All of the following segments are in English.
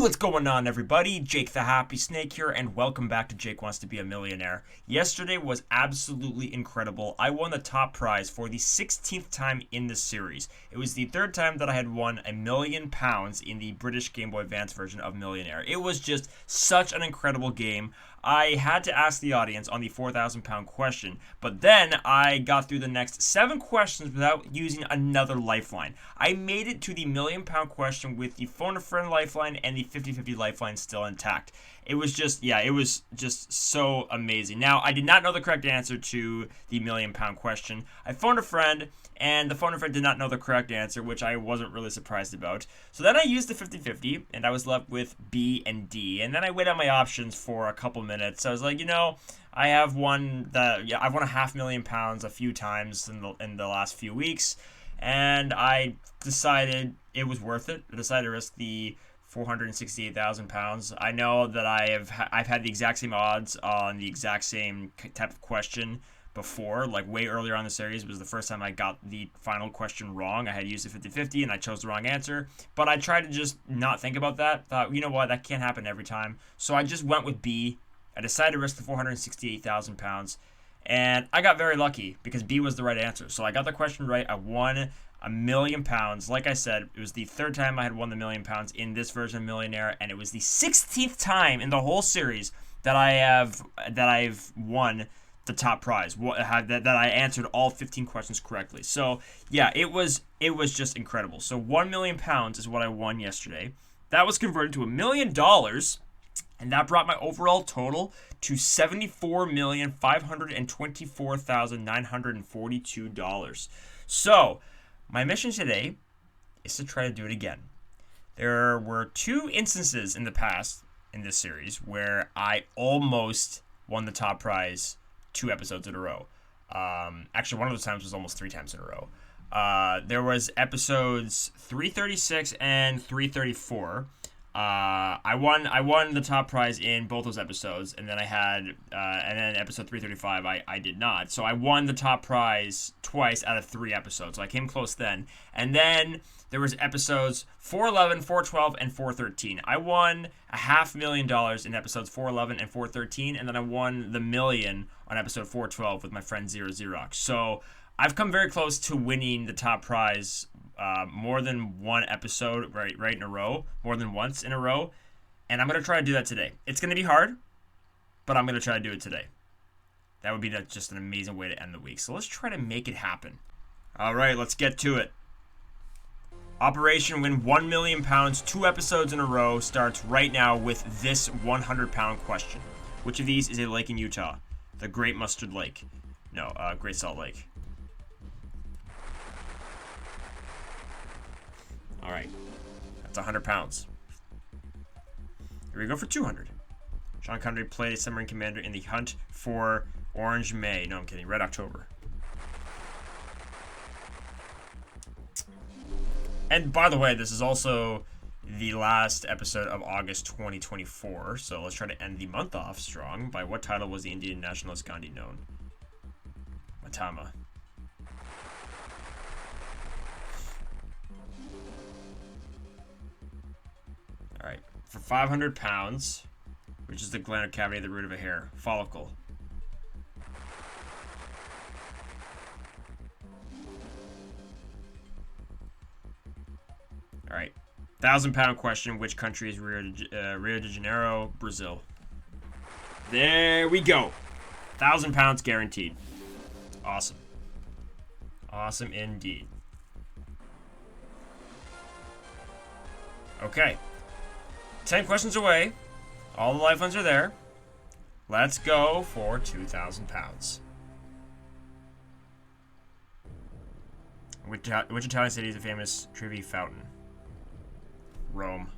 What's going on, everybody? Jake the Happy Snake here, and welcome back to Jake Wants to Be a Millionaire. Yesterday was absolutely incredible. I won the top prize for the 16th time in this series. It was the third time that I had won £1,000,000 in the British Game Boy Advance version of Millionaire. It was just such an incredible game. I had to ask the audience on the £4,000 question, but then I got through the next 7 questions without using another lifeline. I made it to the £1,000,000 question with the phone a friend lifeline and the 50/50 lifeline still intact. It was just so amazing. Now, I did not know the correct answer to the £1,000,000 question. I phoned a friend, and the phone a friend did not know the correct answer, which I wasn't really surprised about. So then I used the 50/50, and I was left with B and D. And then I weighed out my options for a couple minutes. I was like, I've won £500,000 a few times in the last few weeks, and I decided it was worth it. I decided to risk the £468,000. I know that I've had the exact same odds on the exact same type of question before, like way earlier on the series. It was the first time I got the final question wrong. I had used the 50/50 and I chose the wrong answer, but I tried to just not think about that. Thought, you know what, that can't happen every time. So I just went with B. I decided to risk the £468,000, and I got very lucky because B was the right answer. So I got the question right. I won £1,000,000. Like I said, it was the third time I had won the £1,000,000 in this version of Millionaire, and it was the 16th time in the whole series that I've won the top prize. That I answered all 15 questions correctly. So yeah, it was just incredible. So £1,000,000 is what I won yesterday. That was converted to $1,000,000. And that brought my overall total to $74,524,942. So, my mission today is to try to do it again. There were 2 instances in the past in this series where I almost won the top prize 2 episodes in a row. Actually, one of those times was almost 3 times in a row. There was episodes 336 and 334. I won the top prize in both those episodes, and then and then episode 335 I did not. So I won the top prize twice out of 3 episodes. So I came close then. And then there was episodes 411, 412, and 413. I won $500,000 in episodes 411 and 413, and then I won the million on episode 412 with my friend Zero Xerox. So I've come very close to winning the top prize more than one episode right in a row, more than once in a row, and I'm going to try to do that today. It's going to be hard, but I'm going to try to do it today. That would be just an amazing way to end the week. So let's try to make it happen. All right, let's get to it. Operation Win £1,000,000 2 episodes in a row starts right now with this £100 question. Which of these is a lake in Utah? The Great Mustard Lake. No, Great Salt Lake. All right, that's £100. Here we go for 200. Sean Connery played a submarine commander in The Hunt for Orange May. No, I'm kidding. Red October. And by the way, this is also the last episode of August 2024. So let's try to end the month off strong. By what title was the Indian nationalist Gandhi known? Matama. All right, for £500, which is the gland or cavity at the root of a hair, follicle. All right, £1,000 question: which country is Rio de Janeiro, Brazil? There we go. £1,000 guaranteed. Awesome. Awesome indeed. Okay. 10 questions away. All the lifelines are there. Let's go for £2,000. Which Italian city is a famous Trevi fountain? Rome.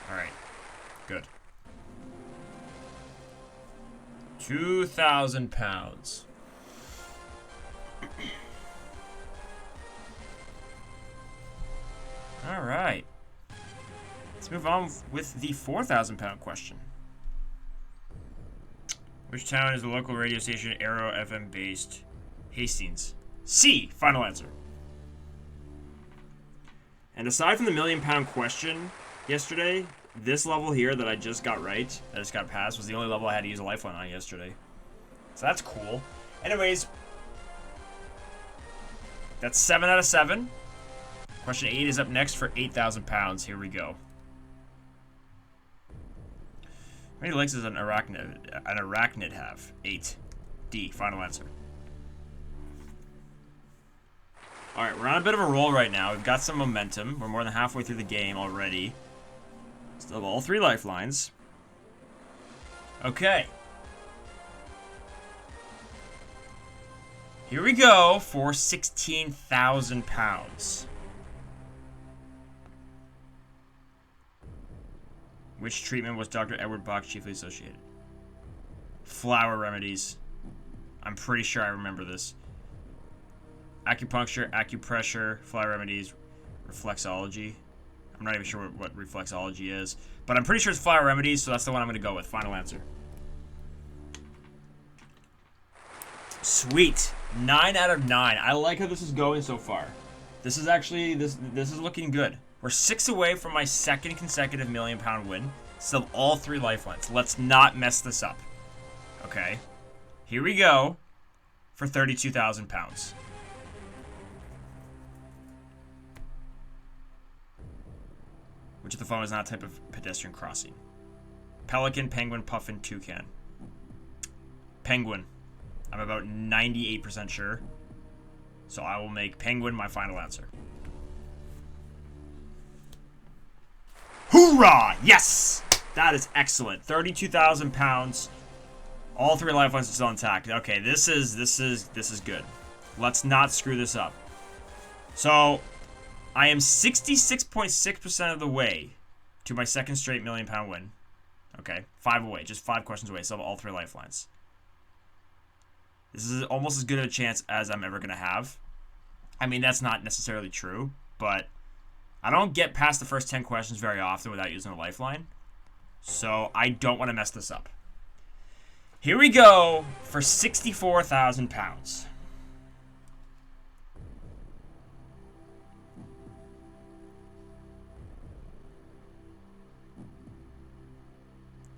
Alright. Good. £2,000. All right. Let's move on with the £4,000 question. Which town is the local radio station Aero FM based? Hastings. C. Final answer. And aside from the £1,000,000 question yesterday, this level here that I just got right, I just got past, was the only level I had to use a lifeline on yesterday. So that's cool. Anyways, that's 7 out of 7. Question 8 is up next for £8,000. Here we go. How many legs does an arachnid have? 8. D, final answer. Alright, we're on a bit of a roll right now. We've got some momentum. We're more than halfway through the game already. Still have all 3 lifelines. Okay. Here we go for £16,000. Which treatment was Dr. Edward Bach chiefly associated? Flower remedies. I'm pretty sure I remember this. Acupuncture, acupressure, flower remedies, reflexology. I'm not even sure what reflexology is, but I'm pretty sure it's flower remedies, so that's the one I'm going to go with. Final answer. Sweet. 9 out of 9. I like how this is going so far. This is actually, this is looking good. We're 6 away from my second consecutive £1,000,000 win. Still all 3 lifelines. Let's not mess this up. Okay. Here we go for £32,000. Which of the following is not a type of pedestrian crossing? Pelican, penguin, puffin, toucan. Penguin. I'm about 98% sure. So I will make penguin my final answer. Hoorah! Yes! That is excellent. £32,000. All 3 lifelines are still intact. Okay, this is good. Let's not screw this up. So I am 66.6% of the way to my second straight £1,000,000 win. Okay, 5 away, just 5 questions away. Still have all 3 lifelines. This is almost as good a chance as I'm ever gonna have. I mean, that's not necessarily true, but I don't get past the first 10 questions very often without using a lifeline. So I don't want to mess this up. Here we go for £64,000.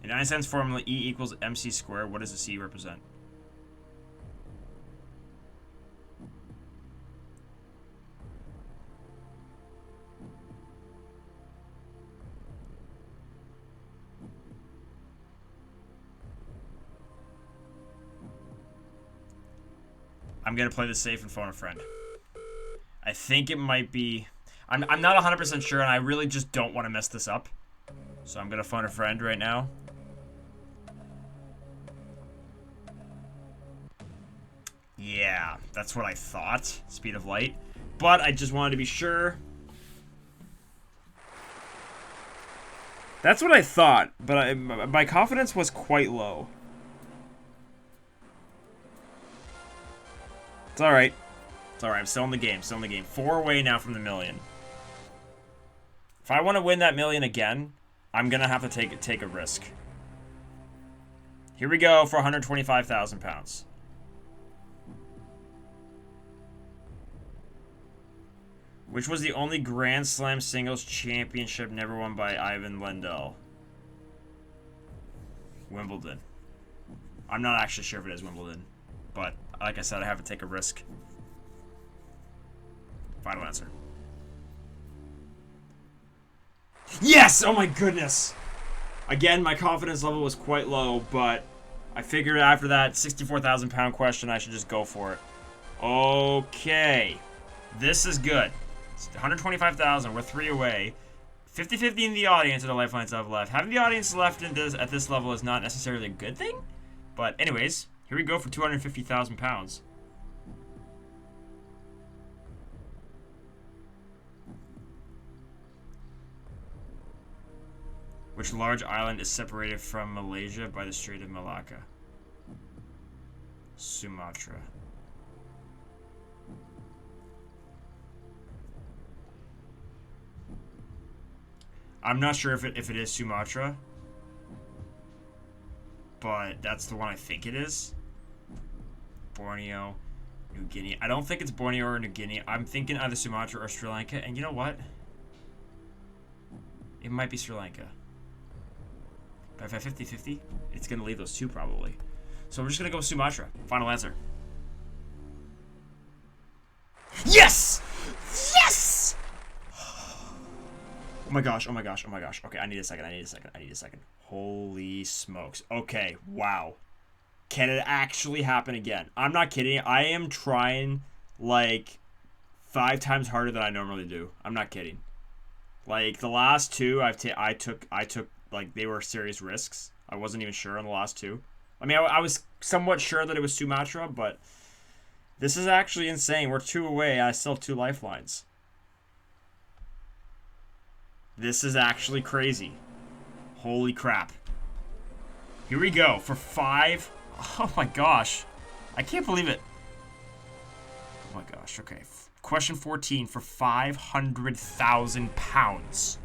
In Einstein's formula, E equals mc squared. What does the C represent? I'm going to play this safe and phone a friend. I think it might be... I'm not 100% sure, and I really just don't want to mess this up. So I'm going to phone a friend right now. Yeah, that's what I thought. Speed of light. But I just wanted to be sure. That's what I thought, but my confidence was quite low. It's alright. It's alright. I'm still in the game. Still in the game. 4 away now from the $1,000,000. If I want to win that $1,000,000 again, I'm going to have to take a risk. Here we go for £125,000. Which was the only Grand Slam singles championship never won by Ivan Lendl? Wimbledon. I'm not actually sure if it is Wimbledon, but like I said, I have to take a risk. Final answer. Yes! Oh my goodness! Again, my confidence level was quite low, but I figured after that £64,000 question, I should just go for it. Okay. This is good. 125,000. We're 3 away. 50-50 in the audience of the lifelines I've left. Having the audience left at this level is not necessarily a good thing. But anyways, here we go for £250,000. Which large island is separated from Malaysia by the Strait of Malacca? Sumatra. I'm not sure if it is Sumatra, but that's the one I think it is. Borneo, New Guinea. I don't think it's Borneo or New Guinea. I'm thinking either Sumatra or Sri Lanka. And you know what? It might be Sri Lanka. But if I 50-50, it's going to leave those two probably. So we're just going to go with Sumatra. Final answer. Yes! Yes! Oh my gosh, oh my gosh, oh my gosh. Okay, I need a second. Holy smokes. Okay, wow. Can it actually happen again? I'm not kidding. I am trying, like, 5 times harder than I normally do. I'm not kidding. Like, the last two I took, like, they were serious risks. I wasn't even sure on the last two. I mean, I was somewhat sure that it was Sumatra, but this is actually insane. We're 2 away. I still have 2 lifelines. This is actually crazy. Holy crap. Here we go for 5. Oh my gosh. I can't believe it. Oh my gosh. Okay. Question 14 for 500,000 pounds.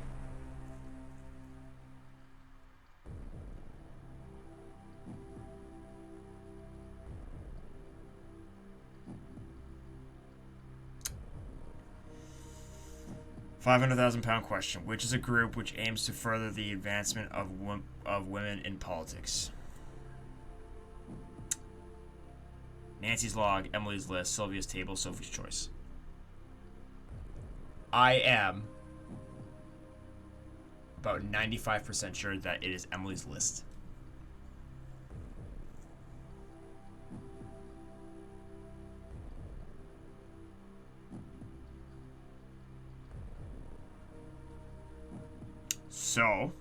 £500,000 question. Which is a group which aims to further the advancement of women in politics? Nancy's log, Emily's list, Sylvia's table, Sophie's choice. I am about 95% sure that it is Emily's list. So,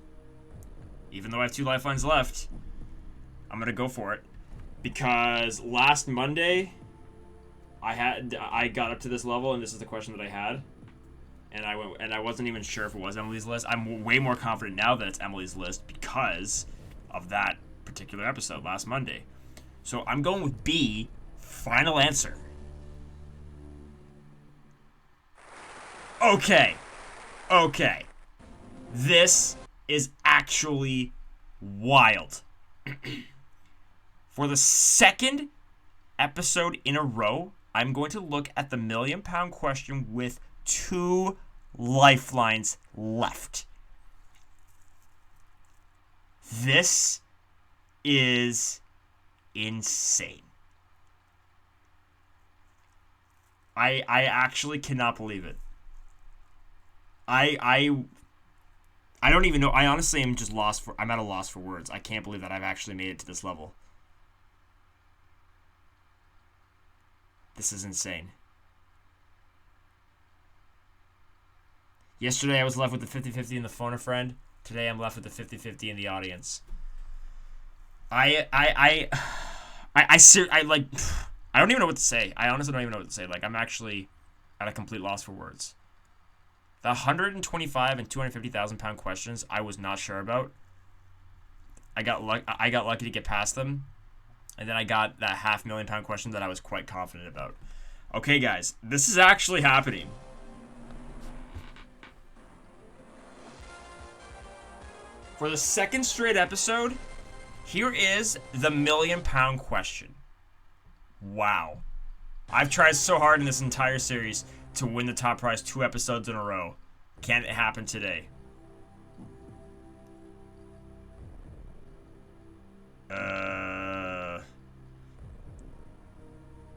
even though I have 2 lifelines left, I'm gonna go for it. Because last Monday, I got up to this level, and this is the question that I had, and I wasn't even sure if it was Emily's list. I'm way more confident now that it's Emily's list because of that particular episode last Monday. So I'm going with B. Final answer. Okay. This is actually wild. For the second episode in a row, I'm going to look at the £1 million question with 2 lifelines left. This is insane. I actually cannot believe it. I don't even know. I honestly am just I'm at a loss for words. I can't believe that I've actually made it to this level. This is insane. Yesterday I was left with the 50-50 in the phone a friend. Today I'm left with the 50-50 in the audience. I don't even know what to say. I honestly don't even know what to say. Like, I'm actually at a complete loss for words. The 125 and 250,000 pound questions I was not sure about. I got lucky to get past them, and then I got that £500,000 question that I was quite confident about. Okay, guys, this is actually happening. For the second straight episode, here is the £1 million question. Wow. I've tried so hard in this entire series to win the top prize 2 episodes in a row. Can it happen today?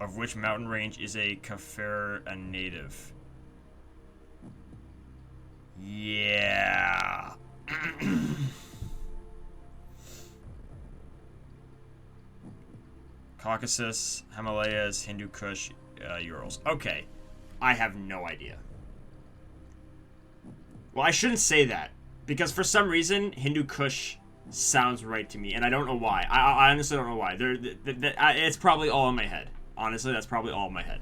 Of which mountain range is a Kafir a native? Yeah. Caucasus, Himalayas, Hindu Kush, Urals. Okay. I have no idea. Well, I shouldn't say that, because for some reason, Hindu Kush sounds right to me, and I don't know why. I honestly don't know why. It's probably all in my head. Honestly, that's probably all in my head.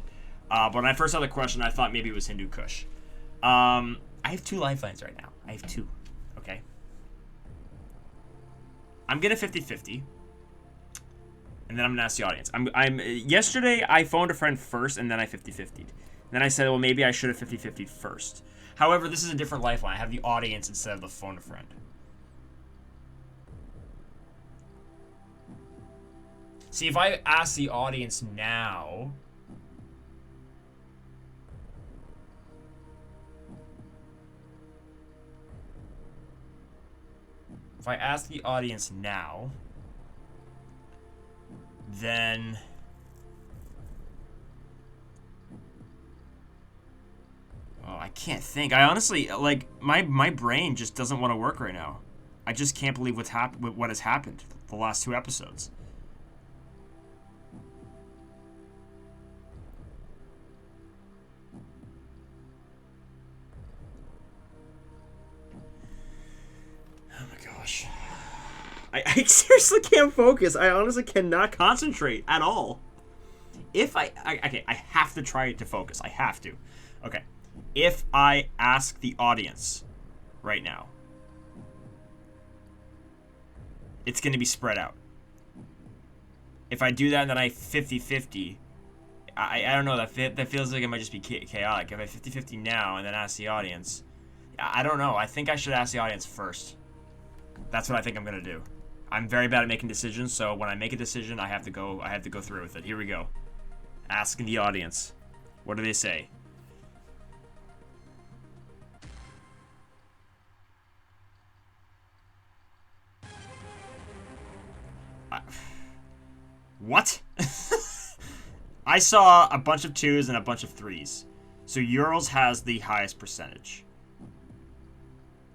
But when I first saw the question, I thought maybe it was Hindu Kush. I have 2 lifelines right now. I have 2. Okay. I'm gonna 50-50. And then I'm gonna ask the audience. Yesterday I phoned a friend first, and then I 50-50'd. Then I said, well, maybe I should have 50-50'd first. However, this is a different lifeline. I have the audience instead of the phone a friend. See, if I ask the audience now, If I ask the audience now, then... Oh, I can't think. I honestly, like, my brain just doesn't want to work right now. I just can't believe what has happened the last 2 episodes. Oh my gosh. I seriously can't focus. I honestly cannot concentrate at all. If okay, I have to try to focus. I have to. Okay. If I ask the audience right now, it's going to be spread out. If I do that and then I 50-50, I don't know, that feels like it might just be chaotic. If I 50-50 now and then ask the audience, I don't know. I think I should ask the audience first. That's what I think I'm going to do. I'm very bad at making decisions, so when I make a decision, I have to go through with it. Here we go. Asking the audience. What do they say? What? I saw a bunch of 2s and a bunch of 3s. So Urals has the highest percentage.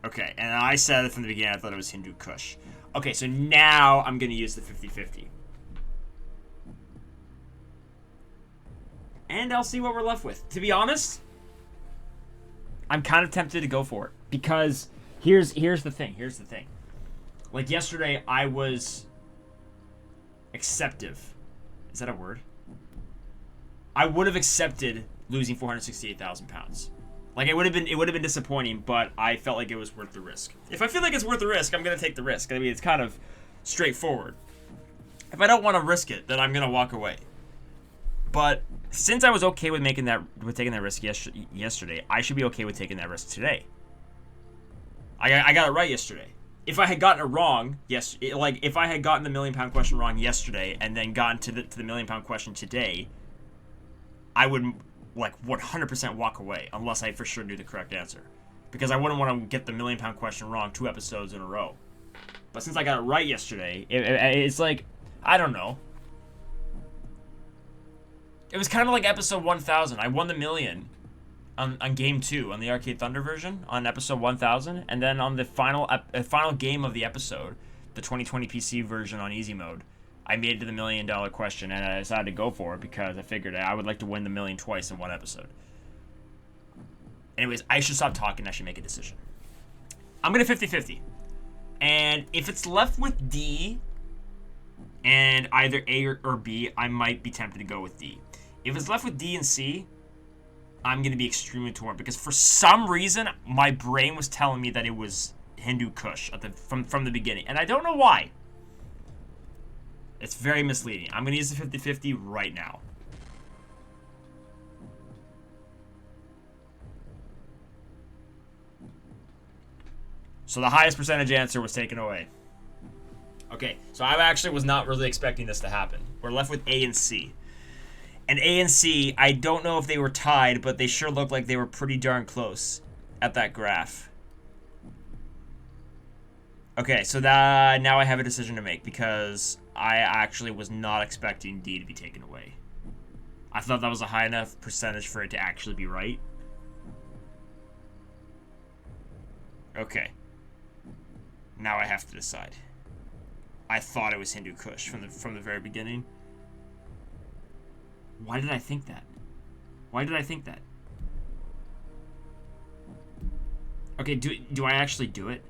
Okay, and I said it from the beginning, I thought it was Hindu Kush. Okay, so now I'm going to use the 50-50. And I'll see what we're left with. To be honest, I'm kind of tempted to go for it. Because here's the thing. Like yesterday, I was acceptive. Is that a word? I would have accepted losing 468,000 pounds. Like it would have been disappointing, but I felt like it was worth the risk. If I feel like it's worth the risk, I'm gonna take the risk. I mean, it's kind of straightforward. If I don't want to risk it, then I'm gonna walk away. But since I was okay with taking that risk yesterday, I should be okay with taking that risk today. I got it right yesterday. If I had gotten it wrong, if I had gotten the £1 million question wrong yesterday and then gotten to the £1 million question today, I would like 100% walk away unless I for sure knew the correct answer, because I wouldn't want to get the £1 million question wrong 2 episodes in a row. But since I got it right yesterday, it's like, I don't know. It was kind of like episode 1000. I won the million on game 2 on the Arcade Thunder version on episode 1000, and then on the final game of the episode, the 2020 PC version on easy mode, I made it to the $1 million question, and I decided to go for it because I figured I would like to win the million twice in one episode. Anyways, I should stop talking. I should make a decision. I'm going to 50-50. And if it's left with D and either A or B, I might be tempted to go with D. If it's left with D and C, I'm going to be extremely torn because for some reason, my brain was telling me that it was Hindu Kush from the beginning. And I don't know why. It's very misleading. I'm going to use the 50-50 right now. So the highest percentage answer was taken away. Okay, so I actually was not really expecting this to happen. We're left with A and C. And A and C, I don't know if they were tied, but they sure looked like they were pretty darn close at that graph. Okay, so now I have a decision to make because I actually was not expecting D to be taken away. I thought that was a high enough percentage for it to actually be right. Okay. Now I have to decide. I thought it was Hindu Kush from the very beginning. Why did I think that? Why did I think that? Okay, do I actually do it?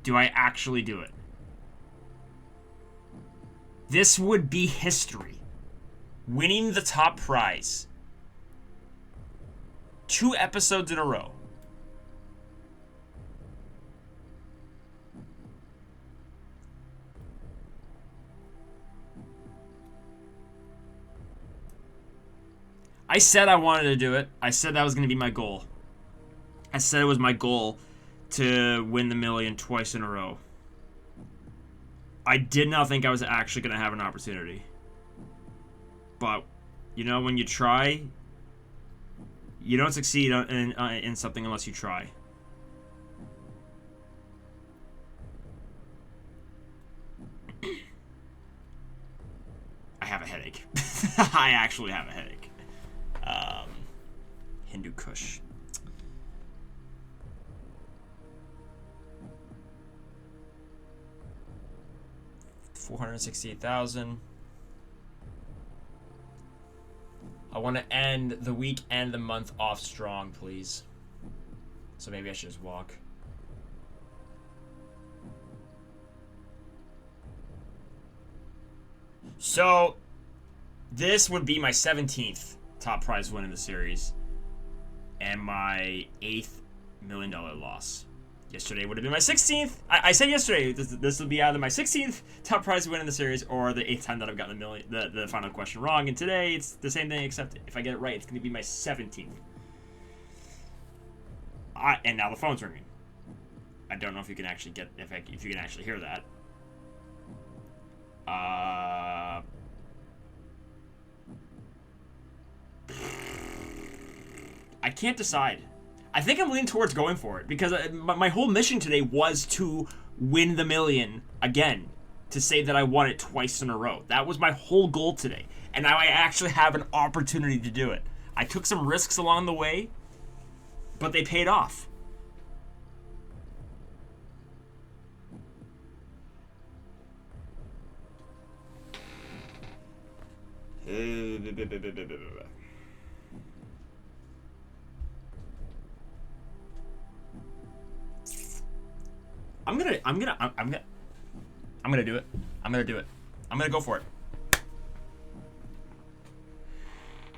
Do I actually do it? This would be history. Winning the top prize. 2 episodes in a row. I said I wanted to do it. I said that was going to be my goal. I said it was my goal to win the million twice in a row. I did not think I was actually going to have an opportunity. But, you know, when you try, you don't succeed in something unless you try. I actually have a headache. Hindu Kush. $468,000. I want to end the week and the month off strong, please. So maybe I should just walk. So, this would be my 17th top prize win in the series. And my 8th $1 million loss. Yesterday would have been my 16th. I said yesterday this would be either my 16th top prize win in the series or the 8th time that I've gotten the final question wrong. And today it's the same thing, except if I get it right, it's going to be my 17th. And now the phone's ringing. I don't know if you can actually get if you can actually hear that. I can't decide. I think I'm leaning towards going for it because my whole mission today was to win the million again, to say that I won it twice in a row. That was my whole goal today, and now I actually have an opportunity to do it. I took some risks along the way, but they paid off. I'm gonna do it. I'm gonna do it. I'm gonna go for it.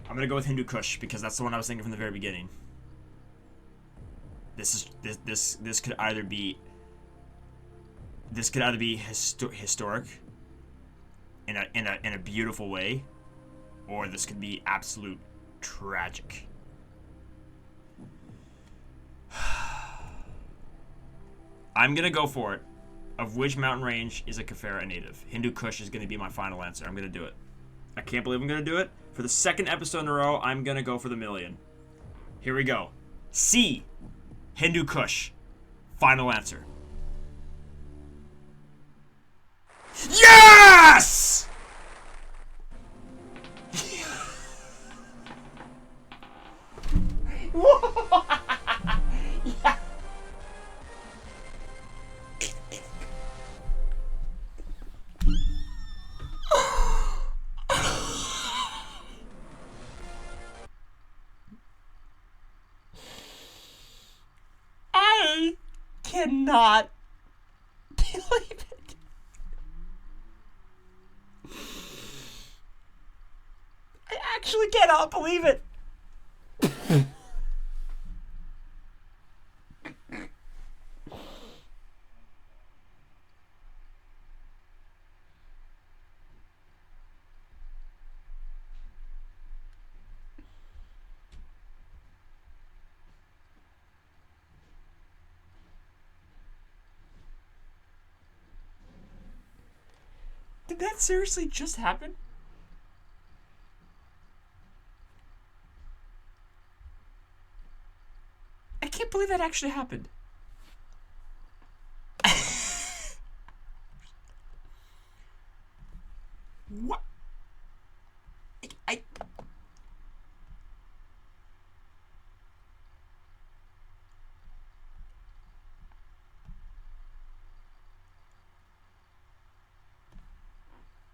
I'm gonna go with Hindu Kush because that's the one I was thinking from the very beginning. This could either be historic in a beautiful way, or this could be absolute tragic. I'm gonna go for it. Of which mountain range is a Kafera native? Hindu Kush is gonna be my final answer. I'm gonna do it. I can't believe I'm gonna do it. For the second episode in a row, I'm gonna go for the million. Here we go. C. Hindu Kush. Final answer. Yes! Yeah. I cannot believe it. I actually cannot believe it. Did that seriously just happen? I can't believe that actually happened. What?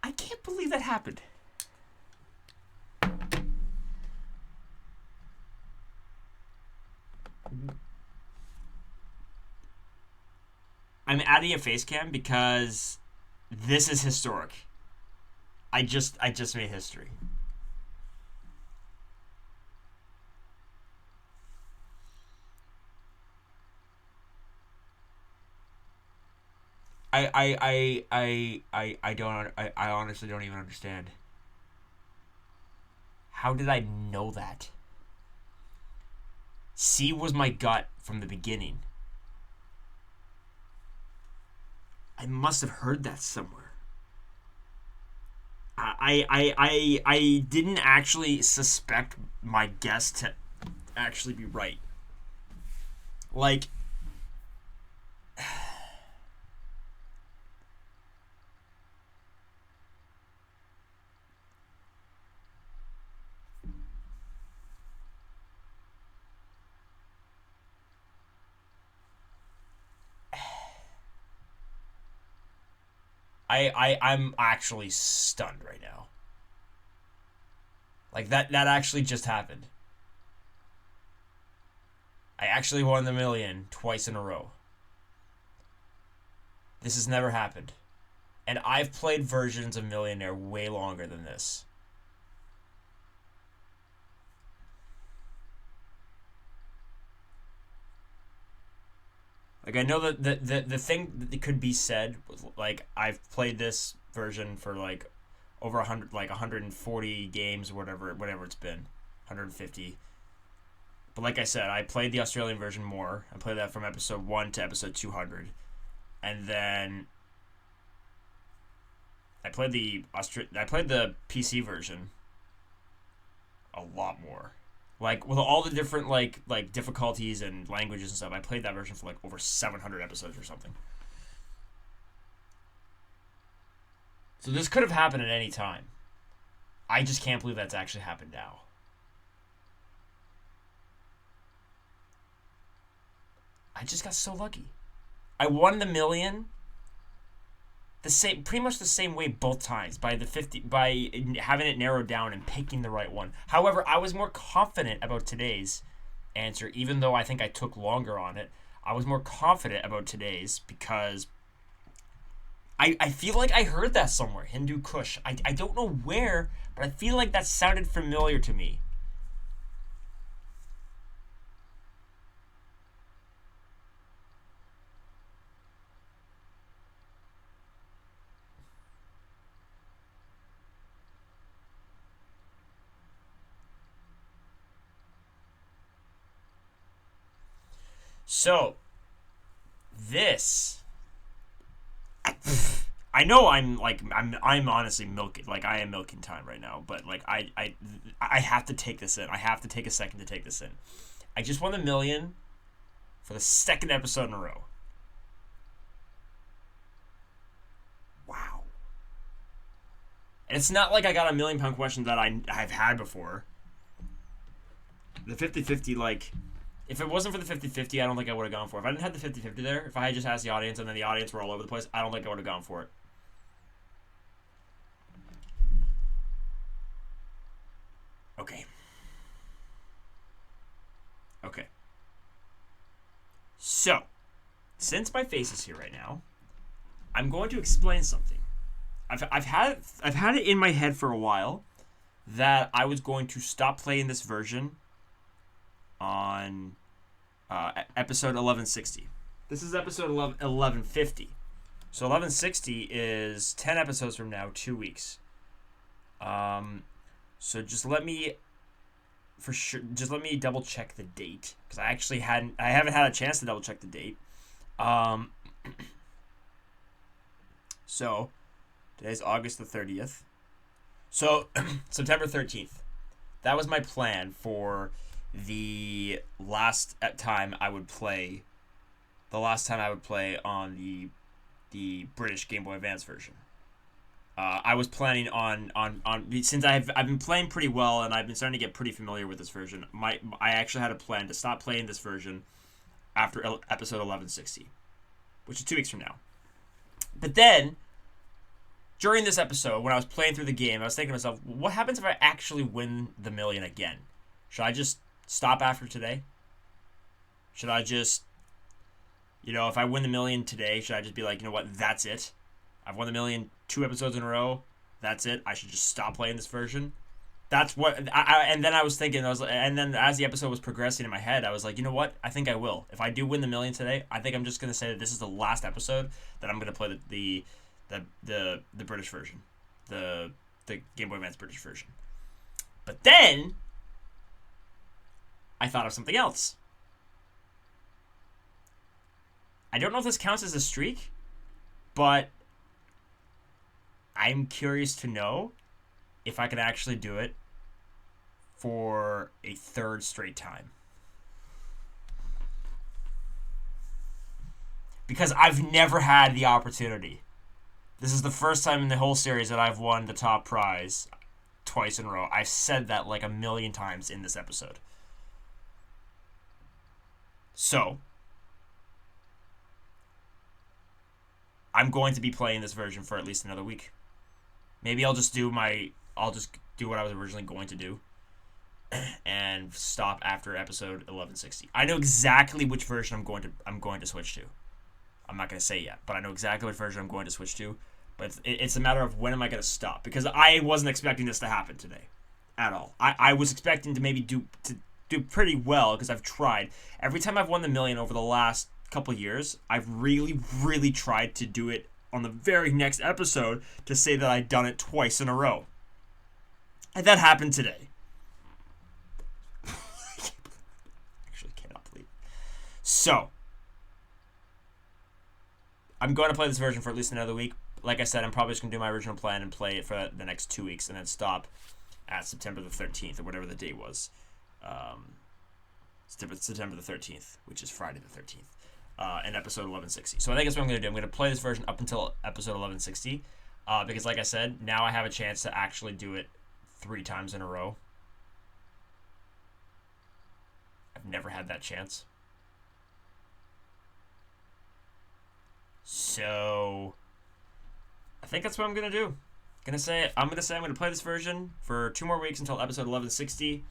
I can't believe that happened. I'm adding a face cam because this is historic. I just made history. I honestly don't even understand. How did I know that? C was my gut from the beginning. I must have heard that somewhere. I didn't actually suspect my guess to actually be right. Like, I'm actually stunned right now. Like that actually just happened. I actually won the million twice in a row. This has never happened. And I've played versions of Millionaire way longer than this. Like I know that the thing that could be said was like I've played this version for like over 100 like 140 games or whatever it's been. 150. But like I said, I played the Australian version more. I played that from episode 1 to episode 200. And then I played the PC version a lot more. Like with all the different like difficulties and languages and stuff, I played that version for like over 700 episodes or something. So this could have happened at any time. I just can't believe that's actually happened now. I just got so lucky. I won the million pretty much the same way both times by having it narrowed down and picking the right one. However, I was more confident about today's answer, even though I think I took longer on it. I was more confident about today's because I feel like I heard that somewhere, Hindu Kush. I don't know where, but I feel like that sounded familiar to me. So, this I know I'm honestly milking, like I am milking time right now, but like I have to take this in. I have to take a second to take this in. I just won the million for the second episode in a row. Wow. And it's not like I got a £1,000,000 question that I've had before. The 50-50, like, if it wasn't for the 50-50, I don't think I would have gone for it. If I didn't have the 50-50 there, if I had just asked the audience and then the audience were all over the place, I don't think I would have gone for it. Okay. Okay. So, since my face is here right now, I'm going to explain something. I've had it in my head for a while that I was going to stop playing this version on episode 1160. This is episode 1150. So 1160 is 10 episodes from now, 2 weeks. So just let me double check the date because I haven't had a chance to double check the date. So today's August the 30th. So September 13th. That was my plan for the last time I would play. The last time I would play on the British Game Boy Advance version. I was planning on since I've been playing pretty well and I've been starting to get pretty familiar with this version. I actually had a plan to stop playing this version after episode 1160, which is 2 weeks from now. But then during this episode, when I was playing through the game, I was thinking to myself, what happens if I actually win the million again? Should I just stop after today? Should I just, if I win the million today, should I just be like, you know what, that's it? I've won the million 2 episodes in a row. That's it. I should just stop playing this version. That's what and then I was thinking, and then as the episode was progressing in my head, I was like, you know what? I think I will. If I do win the million today, I think I'm just gonna say that this is the last episode that I'm gonna play the British version, the Game Boy Advance British version. But then I thought of something else. I don't know if this counts as a streak, but I'm curious to know if I could actually do it for a third straight time. Because I've never had the opportunity. This is the first time in the whole series that I've won the top prize twice in a row. I've said that like 1,000,000 times in this episode. So, I'm going to be playing this version for at least another week. Maybe I'll just do what I was originally going to do and stop after episode 1160. I know exactly which version I'm going to switch to. I'm not going to say yet, but I know exactly what version I'm going to switch to. But it's a matter of when am I going to stop, because I wasn't expecting this to happen today at all. I was expecting to maybe do pretty well, because I've tried. Every time I've won the million over the last couple years, I've really, really tried to do it on the very next episode to say that I'd done it twice in a row. And that happened today. Actually cannot believe it. So, I'm going to play this version for at least another week. Like I said, I'm probably just going to do my original plan and play it for the next 2 weeks and then stop at September the 13th or whatever the date was. September the 13th, which is Friday the 13th, in episode 1160. So I think that's what I'm going to do. I'm going to play this version up until episode 1160, because like I said, now I have a chance to actually do it 3 times in a row. I've never had that chance. So I think that's what I'm going to do. I'm going to play this version for 2 more weeks until episode 1160.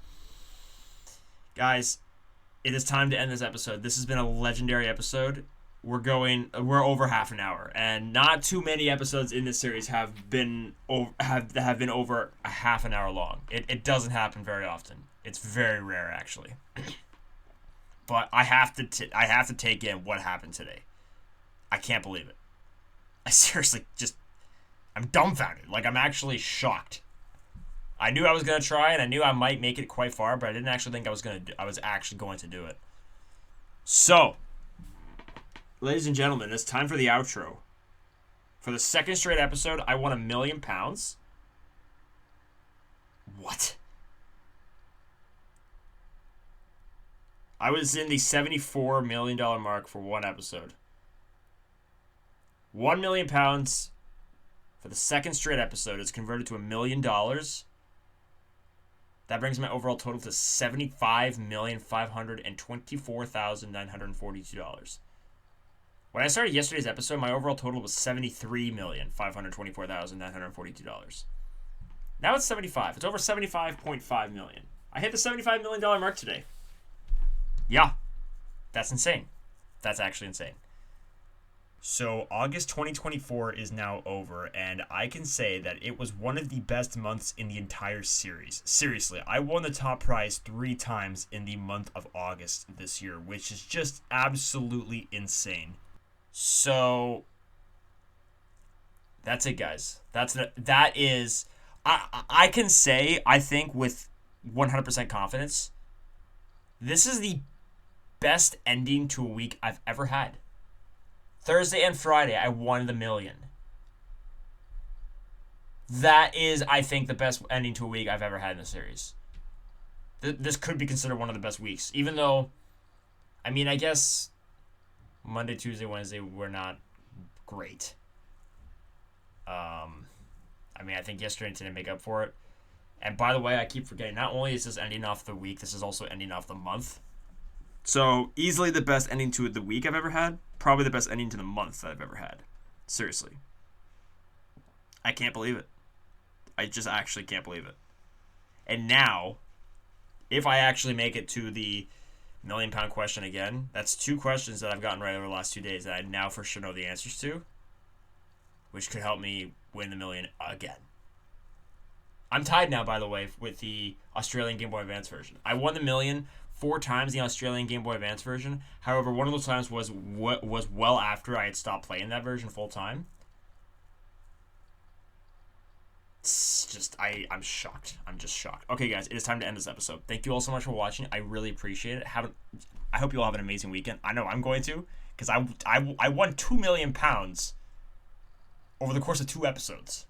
Guys, it is time to end this episode. This has been a legendary episode. We're over half an hour, and not too many episodes in this series have been over a half an hour long. It doesn't happen very often. It's very rare, actually. But I have to take in what happened today. I can't believe it. I seriously I'm dumbfounded. Like, I'm actually shocked. I knew I was going to try, and I knew I might make it quite far, but I didn't actually think I was actually going to do it. So, ladies and gentlemen, it's time for the outro. For the second straight episode, I won £1 million. What? I was in the $74 million mark for one episode. £1 million for the second straight episode is converted to $1 million. That brings my overall total to $75,524,942. When I started yesterday's episode, my overall total was $73,524,942. Now it's 75. It's over $75.5 million. I hit the $75 million mark today. Yeah, that's insane. That's actually insane. So August 2024 is now over, and I can say that it was one of the best months in the entire series. Seriously, I won the top prize 3 times in the month of August this year, which is just absolutely insane. So that's it, guys. That is I can say, I think with 100% confidence, this is the best ending to a week I've ever had. Thursday and Friday, I won the $1 million. That is, I think, the best ending to a week I've ever had in the series. This could be considered one of the best weeks, even though, I mean, I guess Monday, Tuesday, Wednesday were not great. I mean, I think yesterday and today make up for it. And by the way, I keep forgetting, not only is this ending off the week, this is also ending off the month. So, easily the best ending to the week I've ever had. Probably the best ending to the month that I've ever had. Seriously. I can't believe it. I just actually can't believe it. And now, if I actually make it to the £1 million question again, that's 2 questions that I've gotten right over the last 2 days that I now for sure know the answers to, which could help me win the $1 million again. I'm tied now, by the way, with the Australian Game Boy Advance version. I won the $1 million 4 times in the Australian Game Boy Advance version. However, one of those times was well after I had stopped playing that version full time. It's just, I'm shocked. I'm just shocked. Okay, guys, it is time to end this episode. Thank you all so much for watching. I really appreciate it. I hope you all have an amazing weekend. I know I'm going to, because I won £2 million over the course of 2 episodes.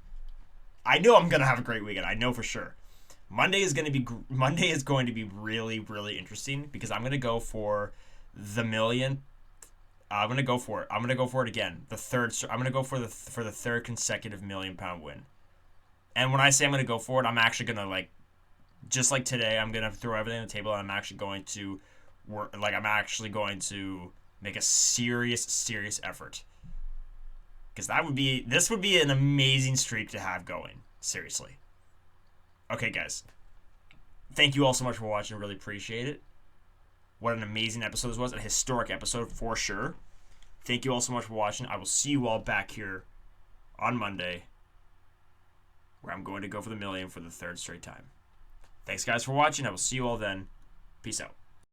I know I'm gonna have a great weekend. I know for sure. Monday is going to be really, really interesting, because I'm going to go for the $1 million. I'm going to go for it. I'm going to go for it again. I'm going to go for the third consecutive £1 million win. And when I say I'm going to go for it, I'm actually going to, like, just like today, I'm going to throw everything on the table, and I'm actually going to work. Like, I'm actually going to make a serious effort Because this would be an amazing streak to have going. Seriously. Okay, guys. Thank you all so much for watching. Really appreciate it. What an amazing episode this was. A historic episode for sure. Thank you all so much for watching. I will see you all back here on Monday, where I'm going to go for the million for the third straight time. Thanks, guys, for watching. I will see you all then. Peace out.